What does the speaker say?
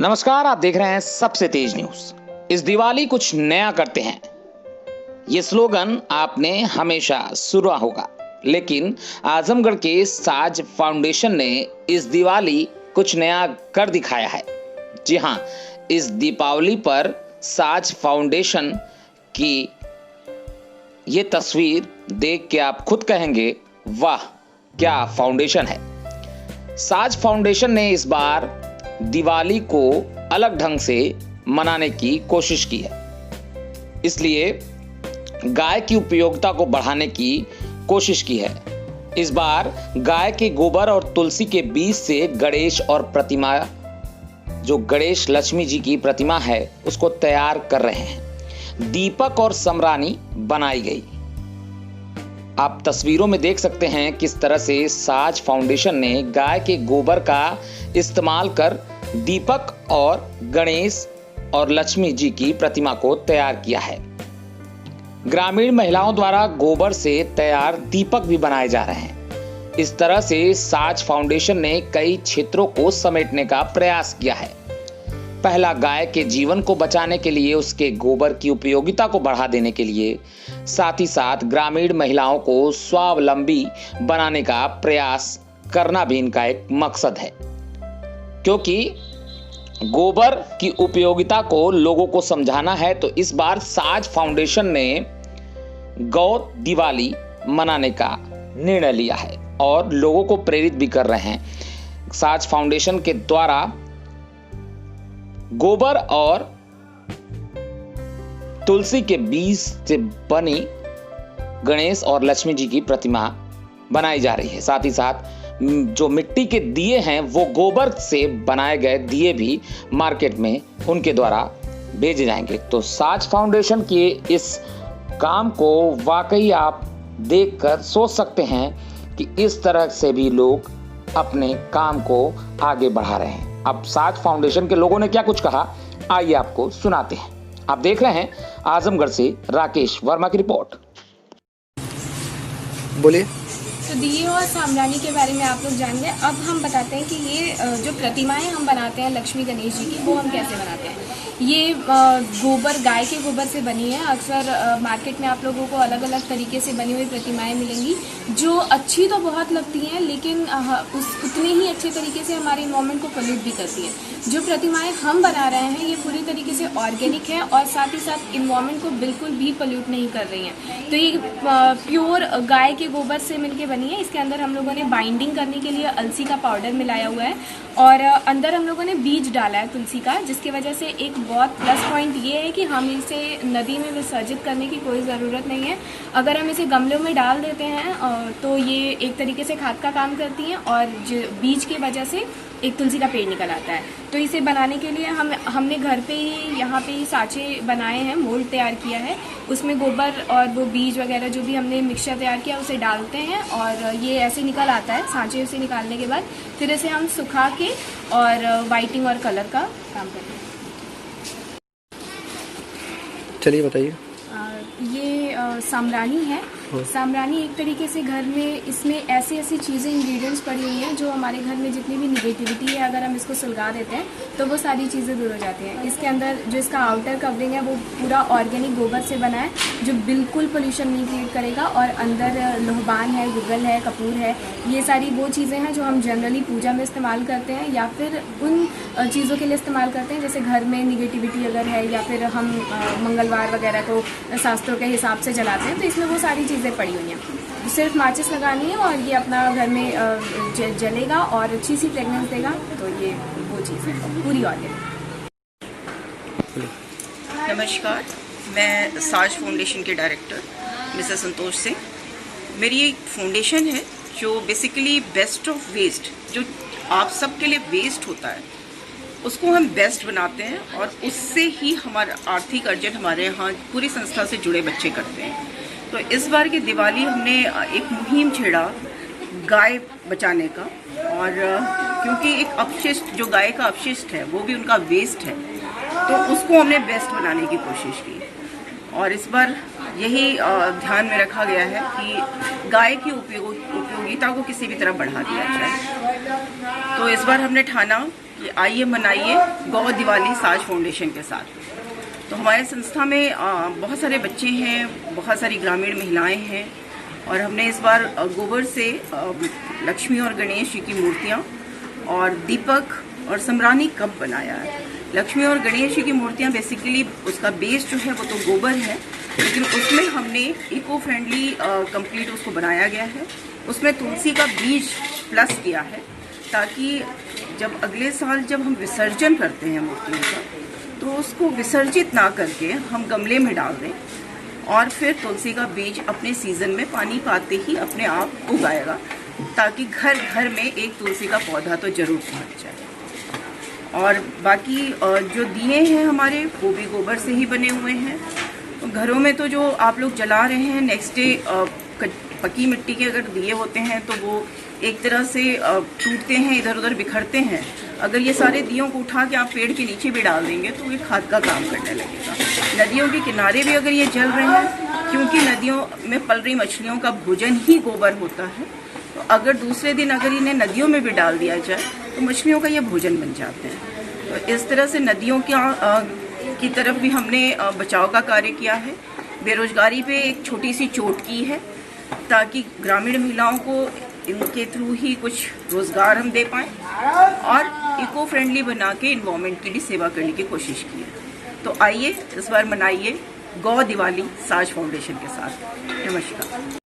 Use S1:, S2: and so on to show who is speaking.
S1: नमस्कार, आप देख रहे हैं सबसे तेज न्यूज। इस दिवाली कुछ नया करते हैं, ये स्लोगन आपने हमेशा सुना होगा, लेकिन आजमगढ़ के साज फाउंडेशन ने इस दिवाली कुछ नया कर दिखाया है। जी हाँ, इस दीपावली पर साज फाउंडेशन की ये तस्वीर देख के आप खुद कहेंगे, वाह क्या फाउंडेशन है। साज फाउंडेशन ने इस बार दिवाली को अलग ढंग से मनाने की कोशिश की है, इसलिए गाय की उपयोगिता को बढ़ाने की कोशिश की है। इस बार गाय के गोबर और तुलसी के बीज से गणेश और प्रतिमा, जो गणेश लक्ष्मी जी की प्रतिमा है, उसको तैयार कर रहे हैं। दीपक और समरानी बनाई गई। आप तस्वीरों में देख सकते हैं किस तरह से साज फाउंडेशन ने गाय के गोबर का इस्तेमाल कर दीपक और गणेश और लक्ष्मी जी की प्रतिमा को तैयार किया है। ग्रामीण महिलाओं द्वारा गोबर से तैयार दीपक भी बनाए जा रहे हैं। इस तरह से साज फाउंडेशन ने कई क्षेत्रों को समेटने का प्रयास किया है। पहला, गाय के जीवन को बचाने के लिए उसके गोबर की उपयोगिता को बढ़ा देने के लिए, साथ ही साथ ग्रामीण महिलाओं को स्वावलंबी बनाने का प्रयास करना भी इनका एक मकसद है, क्योंकि गोबर की उपयोगिता को लोगों को समझाना है। तो इस बार साज फाउंडेशन ने गौ दिवाली मनाने का निर्णय लिया है और लोगों को प्रेरित भी कर रहे हैं। साज फाउंडेशन के द्वारा गोबर और तुलसी के बीज से बनी गणेश और लक्ष्मी जी की प्रतिमा बनाई जा रही है। साथ ही साथ जो मिट्टी के दिए हैं, वो गोबर से बनाए गए दिए भी मार्केट में उनके द्वारा भेजे जाएंगे। तो साज फाउंडेशन के इस काम को वाकई आप देखकर सोच सकते हैं कि इस तरह से भी लोग अपने काम को आगे बढ़ा रहे हैं। अब साज फाउंडेशन के लोगों ने क्या कुछ कहा, आइए आपको सुनाते हैं। आप देख रहे हैं आजमगढ़ से राकेश वर्मा की रिपोर्ट।
S2: बोलिए।
S3: तो दिए और सामरानी के बारे में आप लोग जान गए। अब हम बताते हैं कि ये जो प्रतिमाएं हम बनाते हैं लक्ष्मी गणेश जी की, वो हम कैसे बनाते हैं। ये गोबर, गाय के गोबर से बनी है। अक्सर मार्केट में आप लोगों को अलग अलग तरीके से बनी हुई प्रतिमाएं मिलेंगी, जो अच्छी तो बहुत लगती हैं, लेकिन उतने ही अच्छे तरीके से हमारे इन्वायरमेंट को पोल्यूट भी करती हैं। जो प्रतिमाएं हम बना रहे हैं, ये पूरी तरीके से ऑर्गेनिक है और साथ ही साथ इन्वायरमेंट को बिल्कुल भी पोल्यूट नहीं कर रही हैं। तो ये प्योर गाय के गोबर से मिलके बनी है। इसके अंदर हम लोगों ने बाइंडिंग करने के लिए अलसी का पाउडर मिलाया हुआ है और अंदर हम लोगों ने बीज डाला है तुलसी का, जिसकी वजह से एक बहुत प्लस पॉइंट ये है कि हम इसे नदी में विसर्जित करने की कोई ज़रूरत नहीं है। अगर हम इसे गमलों में डाल देते हैं तो ये एक तरीके से खाद का काम करती हैं और बीज की वजह से एक तुलसी का पेड़ निकल आता है। तो इसे बनाने के लिए हमने घर पे ही, यहाँ पे ही सांचे बनाए हैं, मोल्ड तैयार किया है। उसमें गोबर और वो बीज वगैरह जो भी हमने मिक्सचर तैयार किया उसे डालते हैं और ये ऐसे निकल आता है। सांचे से निकालने के बाद फिर इसे हम सुखा के और वाइटिंग और कलर का काम करते हैं।
S2: चलिए बताइए।
S3: ये सामरानी है। सामरानी एक तरीके से घर में, इसमें ऐसी ऐसी चीज़ें, इंग्रेडिएंट्स पड़ी हुई हैं जो हमारे घर में जितनी भी निगेटिविटी है, अगर हम इसको सुलगा देते हैं तो वो सारी चीज़ें दूर हो जाती हैं। इसके अंदर जो इसका आउटर कवरिंग है वो पूरा ऑर्गेनिक गोबर से बना है, जो बिल्कुल पोल्यूशन नहीं क्रिएट करेगा। और अंदर लोहबान है, गुग्गल है, कपूर है, ये सारी वो चीज़ें हैं जो हम जनरली पूजा में इस्तेमाल करते हैं या फिर उन चीज़ों के लिए इस्तेमाल करते हैं, जैसे घर में निगेटिविटी अगर है या फिर हम मंगलवार वगैरह को शास्त्रों के हिसाब से जलाते हैं। तो इसमें वो सारी चीज़ें पड़ी हुई हैं। सिर्फ माचिस लगानी है और ये अपना घर में जलेगा और अच्छी सी फ्रेगनेंस देगा। तो ये वो चीज़ है, पूरी ऑर्गेनिक।
S4: नमस्कार, मैं साज फाउंडेशन के डायरेक्टर मिसेस संतोष सिंह। मेरी एक फाउंडेशन है जो बेसिकली बेस्ट ऑफ वेस्ट, जो आप सबके लिए वेस्ट होता है, उसको हम बेस्ट बनाते हैं और उससे ही हमारा आर्थिक अर्जन हमारे यहाँ पूरी संस्था से जुड़े बच्चे करते हैं। तो इस बार की दिवाली हमने एक मुहिम छेड़ा गाय बचाने का, और क्योंकि एक अपशिष्ट, जो गाय का अपशिष्ट है वो भी उनका वेस्ट है, तो उसको हमने बेस्ट बनाने की कोशिश की। और इस बार यही ध्यान में रखा गया है कि गाय की उपयोगिता को किसी भी तरह बढ़ा दिया जाए। तो इस बार हमने ठाना कि आइए मनाइए गौ दिवाली साज फाउंडेशन के साथ। तो हमारे संस्था में बहुत सारे बच्चे हैं, बहुत सारी ग्रामीण महिलाएं हैं और हमने इस बार गोबर से लक्ष्मी और गणेश जी की मूर्तियां और दीपक और सम्रानी कप बनाया है। लक्ष्मी और गणेश जी की मूर्तियां बेसिकली उसका बेस जो है वो तो गोबर है, लेकिन उसमें हमने इको फ्रेंडली कंप्लीट उसको बनाया गया है। उसमें तुलसी का बीज प्लस किया है ताकि जब अगले साल जब हम विसर्जन करते हैं मूर्तियों का तो उसको विसर्जित ना करके हम गमले में डाल दें और फिर तुलसी का बीज अपने सीज़न में पानी पाते ही अपने आप उगाएगा, ताकि घर घर में एक तुलसी का पौधा तो ज़रूर पहुंच जाए। और बाकी जो दिए हैं हमारे वो भी गोबर से ही बने हुए हैं। घरों में तो जो आप लोग जला रहे हैं नेक्स्ट डे पक्की मिट्टी के अगर दिए होते हैं तो वो एक तरह से टूटते हैं, इधर उधर बिखरते हैं। अगर ये सारे दियों को उठा के आप पेड़ के नीचे भी डाल देंगे तो ये खाद का काम करने लगेगा। नदियों के किनारे भी अगर ये जल रहे हैं, क्योंकि नदियों में पल रही मछलियों का भोजन ही गोबर होता है, तो अगर दूसरे दिन अगर इन्हें नदियों में भी डाल दिया जाए तो मछलियों का ये भोजन बन जाते हैं। तो इस तरह से नदियों की तरफ भी हमने बचाव का कार्य किया है। बेरोजगारी पे एक छोटी सी चोट की है ताकि ग्रामीण महिलाओं को इनके थ्रू ही कुछ रोजगार हम दे पाएँ और इको फ्रेंडली बना के इन्वायरमेंट की भी सेवा करने की कोशिश की है। तो आइए इस बार मनाइए गौ दिवाली साज फाउंडेशन के साथ। नमस्कार।